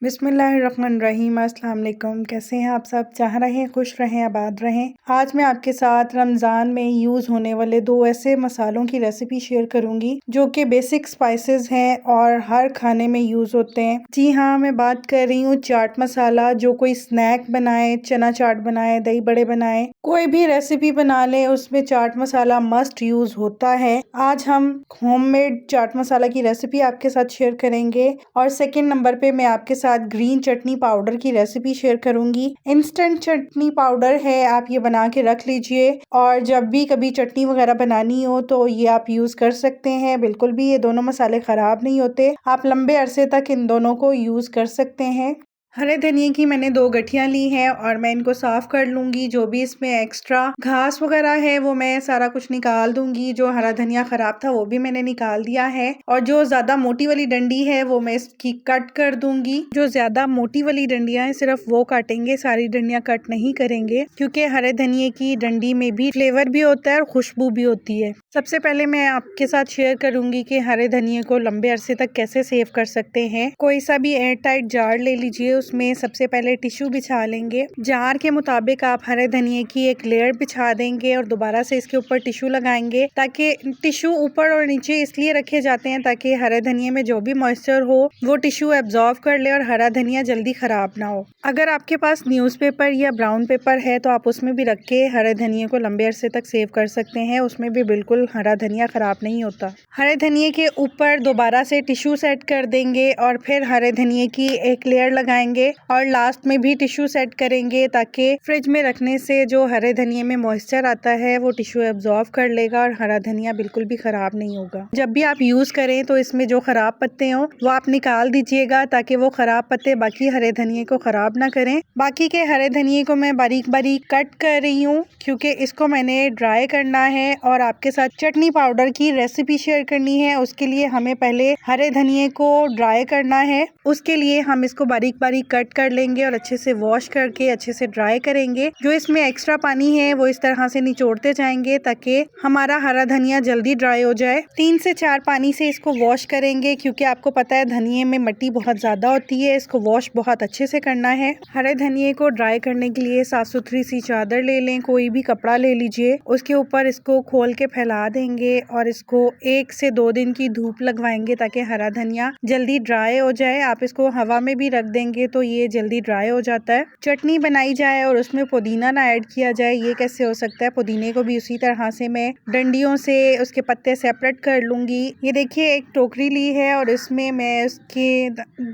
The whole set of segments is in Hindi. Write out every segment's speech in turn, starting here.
बिस्मिल्लाहिर्रहमानिर्रहीम। अस्सलाम वालेकुम। कैसे हैं आप सब? चाह रहें खुश रहें, आबाद रहें। आज मैं आपके साथ रमज़ान में यूज़ होने वाले 2 ऐसे मसालों की रेसिपी शेयर करूंगी जो कि बेसिक स्पाइसेस हैं और हर खाने में यूज़ होते हैं। जी हाँ, मैं बात कर रही हूँ चाट मसाला। जो कोई स्नैक बनाए, चना चाट बनाए, दही बड़े बनाए, कोई भी रेसिपी बना ले, उसमें चाट मसाला मस्ट यूज़ होता है। आज हम होममेड चाट मसाला की रेसिपी आपके साथ शेयर करेंगे और सेकेंड नंबर पे मैं आपके साथ ग्रीन चटनी पाउडर की रेसिपी शेयर करूंगी। इंस्टेंट चटनी पाउडर है, आप ये बना के रख लीजिए और जब भी कभी चटनी वगैरह बनानी हो तो ये आप यूज कर सकते हैं। बिल्कुल भी ये दोनों मसाले खराब नहीं होते, आप लंबे अरसे तक इन दोनों को यूज कर सकते हैं। हरे धनिए की मैंने 2 गठियाँ ली हैं और मैं इनको साफ कर लूंगी। जो भी इसमें एक्स्ट्रा घास वगैरह है वो मैं सारा कुछ निकाल दूंगी। जो हरा धनिया खराब था वो भी मैंने निकाल दिया है और जो ज्यादा मोटी वाली डंडी है वो मैं इसकी कट कर दूंगी। जो ज्यादा मोटी वाली डंडियां हैं सिर्फ वो काटेंगे, सारी डंडियां कट नहीं करेंगे क्योंकि हरे धनिए की डंडी में भी फ्लेवर भी होता है और खुशबू भी होती है। सबसे पहले मैं आपके साथ शेयर करूंगी कि हरे धनिए को लंबे अरसे तक कैसे सेव कर सकते हैं। कोई सा भी एयर टाइट जार ले लीजिए, उसमें सबसे पहले टिश्यू बिछा लेंगे। जार के मुताबिक आप हरे धनिए की एक लेयर बिछा देंगे और दोबारा से इसके ऊपर टिश्यू लगाएंगे, ताकि टिश्यू ऊपर और नीचे इसलिए रखे जाते हैं ताकि हरे धनिए में जो भी मॉइस्चर हो वो टिश्यू एब्जॉर्व कर ले और हरा धनिया जल्दी खराब ना हो। अगर आपके पास न्यूज़पेपर या ब्राउन पेपर है तो आप उसमें भी रख के हरे धनिए को लंबे अरसे तक सेव कर सकते हैं, उसमें भी बिल्कुल हरा धनिया खराब नहीं होता। हरे धनिए के ऊपर दोबारा से टिश्यू सेट कर देंगे और फिर हरे धनिए की एक लेयर लगाएंगे और लास्ट में भी टिश्यू सेट करेंगे ताकि फ्रिज में रखने से जो हरे धनिए में मॉइस्चर आता है वो टिश्यू एब्जॉर्व कर लेगा और हरा धनिया बिल्कुल भी खराब नहीं होगा। जब भी आप यूज करें तो इसमें जो खराब पत्ते हो वो आप निकाल दीजिएगा ताकि वो खराब पत्ते बाकी हरे धनिए को खराब ना करें। बाकी के हरे धनिए को मैं बारीक बारीक कट कर रही हूँ क्योंकि इसको मैंने ड्राई करना है और आपके साथ चटनी पाउडर की रेसिपी शेयर करनी है। उसके लिए हमें पहले हरे धनिए को ड्राई करना है। उसके लिए हम इसको बारीक बारीक कट कर लेंगे और अच्छे से वॉश करके अच्छे से ड्राई करेंगे। जो इसमें एक्स्ट्रा पानी है वो इस तरह से निचोड़ते जाएंगे ताकि हमारा हरा धनिया जल्दी ड्राई हो जाए। 3 से 4 पानी से इसको वॉश करेंगे क्योंकि आपको पता है धनिए में मिट्टी बहुत ज्यादा होती है, इसको वॉश बहुत अच्छे से करना है। हरे धनिए को ड्राई करने के लिए साफ सुथरी सी चादर ले लें, कोई भी कपड़ा ले लीजिए, उसके ऊपर इसको खोल के फैला देंगे और इसको 1 से 2 दिन की धूप लगवाएंगे ताकि हरा धनिया जल्दी ड्राई हो जाए। आप इसको हवा में भी रख देंगे तो ये जल्दी ड्राई हो जाता है। चटनी बनाई जाए और उसमें पुदीना ना ऐड किया जाए, ये कैसे हो सकता है? पुदीने को भी उसी तरह से मैं डंडियों से उसके पत्ते सेपरेट कर लूंगी। ये देखिए एक टोकरी ली है और इसमें मैं उसके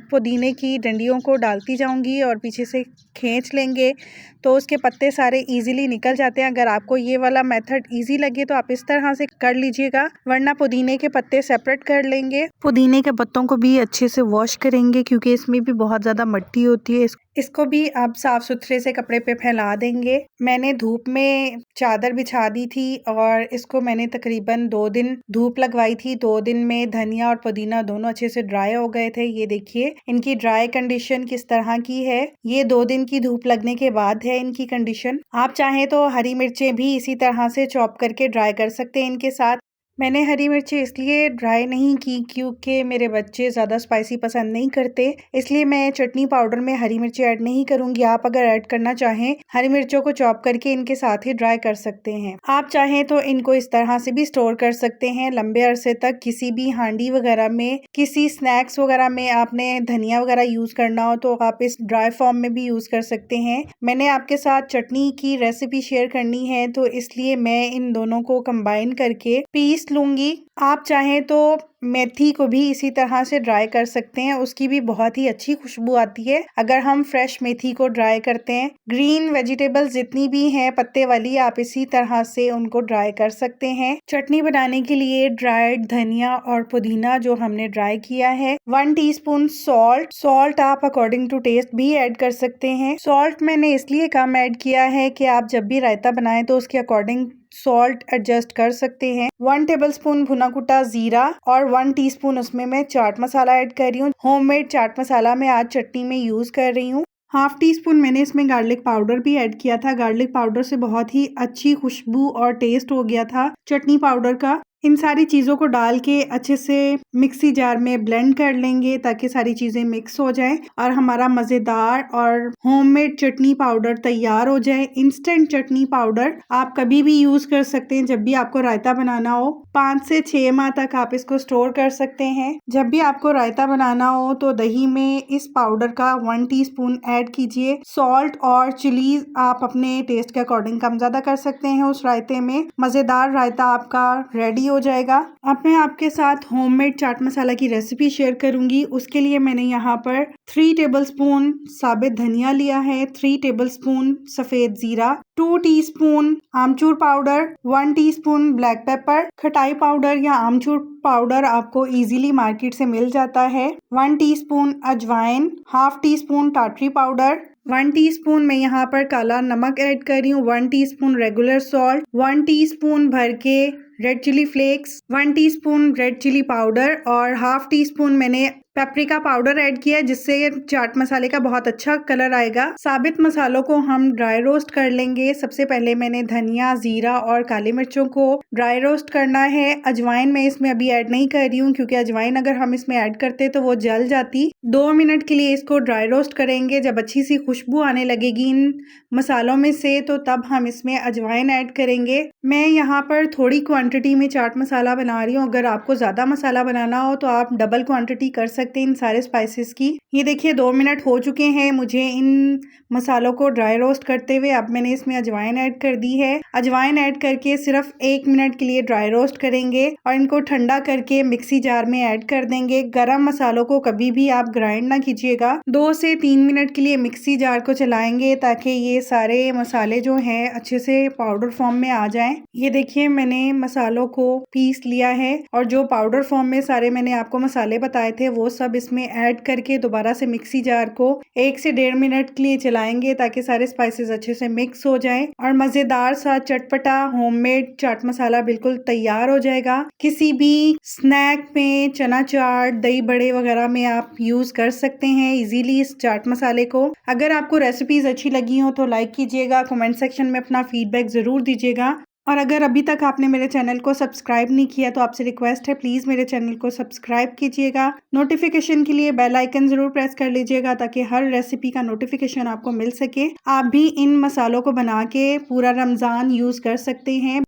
पुदीने की डंडियों को डालती जाऊंगी और पीछे से खींच लेंगे तो उसके पत्ते सारे इजीली निकल जाते हैं। अगर आपको ये वाला मेथड इजी लगे तो आप इस तरह से कर लीजिएगा, वरना पुदीने के पत्ते सेपरेट कर लेंगे। पुदीने के पत्तों को भी अच्छे से वॉश करेंगे क्योंकि इसमें भी बहुत ज़्यादा मिट्टी होती है। इसको भी आप साफ सुथरे से कपड़े पे फैला देंगे। मैंने धूप में चादर बिछा दी थी और इसको मैंने तकरीबन 2 दिन धूप लगवाई थी। 2 दिन में धनिया और पुदीना दोनों अच्छे से ड्राई हो गए थे। ये देखिए इनकी ड्राई कंडीशन किस तरह की है। ये 2 दिन की धूप लगने के बाद है इनकी कंडीशन। आप चाहें तो हरी मिर्चें भी इसी तरह से चॉप करके ड्राई कर सकते हैं इनके साथ। मैंने हरी मिर्ची इसलिए ड्राई नहीं की क्योंकि मेरे बच्चे ज़्यादा स्पाइसी पसंद नहीं करते, इसलिए मैं चटनी पाउडर में हरी मिर्ची ऐड नहीं करूंगी। आप अगर ऐड करना चाहें हरी मिर्चों को चॉप करके इनके साथ ही ड्राई कर सकते हैं। आप चाहें तो इनको इस तरह से भी स्टोर कर सकते हैं लंबे अरसे तक। किसी भी हांडी वगैरह में, किसी स्नैक्स वगैरह में आपने धनिया वगैरह यूज करना हो तो आप इस ड्राई फॉर्म में भी यूज कर सकते हैं। मैंने आपके साथ चटनी की रेसिपी शेयर करनी है तो इसलिए मैं इन दोनों को कंबाइन करके पीस लूंगी। आप चाहें तो मेथी को भी इसी तरह से ड्राई कर सकते हैं, उसकी भी बहुत ही अच्छी खुशबू आती है अगर हम फ्रेश मेथी को ड्राई करते हैं। ग्रीन वेजिटेबल्स जितनी भी हैं पत्ते वाली, आप इसी तरह से उनको ड्राई कर सकते हैं। चटनी बनाने के लिए ड्राइड धनिया और पुदीना जो हमने ड्राई किया है, 1 टीस्पून सॉल्ट आप अकॉर्डिंग टू टेस्ट भी ऐड कर सकते हैं। सॉल्ट मैंने इसलिए कम ऐड किया है कि आप जब भी रायता बनाएं तो उसके अकॉर्डिंग सॉल्ट एडजस्ट कर सकते हैं। 1 टेबलस्पून भुना कुटा जीरा और 1 टीस्पून उसमें मैं चाट मसाला ऐड कर रही हूँ। होममेड चाट मसाला मैं आज चटनी में यूज कर रही हूँ। ½ टीस्पून मैंने इसमें गार्लिक पाउडर भी ऐड किया था। गार्लिक पाउडर से बहुत ही अच्छी खुशबू और टेस्ट हो गया था चटनी पाउडर का। इन सारी चीज़ों को डाल के अच्छे से मिक्सी जार में ब्लेंड कर लेंगे ताकि सारी चीज़ें मिक्स हो जाएं और हमारा मज़ेदार और होममेड चटनी पाउडर तैयार हो जाए। इंस्टेंट चटनी पाउडर आप कभी भी यूज़ कर सकते हैं। जब भी आपको रायता बनाना हो 5 से 6 माह तक आप इसको स्टोर कर सकते हैं। जब भी आपको रायता बनाना हो तो दही में इस पाउडर का 1 टीस्पून ऐड कीजिए। सॉल्ट और चिलीज आप अपने टेस्ट के अकॉर्डिंग कम ज़्यादा कर सकते हैं। उस रायते में मज़ेदार रायता आपका रेडी हो जाएगा। अब मैं आपके साथ होममेड चाट मसाला की रेसिपी शेयर करूंगी। उसके लिए मैंने यहाँ पर 3 टेबलस्पून साबित धनिया लिया है, 3 टेबलस्पून सफ़ेद ज़ीरा, 2 टीस्पून आमचूर पाउडर, 1 टीस्पून ब्लैक पेपर। खटाई पाउडर या आमचूर पाउडर आपको इजीली मार्केट से मिल जाता है। 1 टीस्पून अजवाइन, हाफ टीस्पून टाटरी पाउडर, 1 टीस्पून मैं यहाँ पर काला नमक ऐड कर रही हूँ, 1 टीस्पून रेगुलर सॉल्ट, 1 टीस्पून भर के red chili flakes, 1 teaspoon red chili powder और हाफ टीस्पून मैंने पेपरिका पाउडर ऐड किया है जिससे चाट मसाले का बहुत अच्छा कलर आएगा। साबित मसालों को हम ड्राई रोस्ट कर लेंगे। सबसे पहले मैंने धनिया, जीरा और काली मिर्चों को ड्राई रोस्ट करना है। अजवाइन मैं इसमें अभी ऐड नहीं कर रही हूँ क्योंकि अजवाइन अगर हम इसमें ऐड करते तो वो जल जाती। 2 मिनट के लिए इसको ड्राई रोस्ट करेंगे। जब अच्छी सी खुशबू आने लगेगी इन मसालों में से तो तब हम इसमें अजवाइन ऐड करेंगे। मैं यहाँ पर थोड़ी क्वांटिटी में चाट मसाला बना रही हूँ। अगर आपको ज़्यादा मसाला बनाना हो तो आप डबल क्वांटिटी कर सकते हैं इन सारे स्पाइसेस की। ये देखिए 2 मिनट हो चुके हैं मुझे इन मसालों को ड्राई रोस्ट करते हुए। अब मैंने इसमें अजवाइन ऐड कर दी है। अजवाइन ऐड करके सिर्फ 1 मिनट के लिए ड्राई रोस्ट करेंगे और इनको ठंडा करके मिक्सी जार में ऐड कर देंगे। गरम मसालों को कभी भी आप ग्राइंड ना कीजिएगा। 2 से 3 मिनट के लिए मिक्सी जार को चलाएंगे ताकि ये सारे मसाले जो हैं अच्छे से पाउडर फॉर्म में आ जाएं। ये देखिए मैंने मसालों को पीस लिया है और जो पाउडर फॉर्म में सारे मैंने आपको मसाले बताए थे वो सब इसमें ऐड करके दोबारा से मिक्सी जार को 1 से 1.5 मिनट के लिए चलाएंगे ताकि सारे स्पाइसेस अच्छे से मिक्स हो जाएं और मजेदार सा चटपटा होममेड चाट मसाला बिल्कुल तैयार हो जाएगा। किसी भी स्नैक में, चना चाट, दही बड़े वगैरह में आप यूज कर सकते हैं इजीली इस चाट मसाले को। अगर आपको रेसिपीज अच्छी लगी हो तो लाइक कीजिएगा, कमेंट सेक्शन में अपना फीडबैक जरूर दीजिएगा और अगर अभी तक आपने मेरे चैनल को सब्सक्राइब नहीं किया तो आपसे रिक्वेस्ट है प्लीज़ मेरे चैनल को सब्सक्राइब कीजिएगा। नोटिफिकेशन के लिए बेल आइकन ज़रूर प्रेस कर लीजिएगा ताकि हर रेसिपी का नोटिफिकेशन आपको मिल सके। आप भी इन मसालों को बना के पूरा रमज़ान यूज़ कर सकते हैं।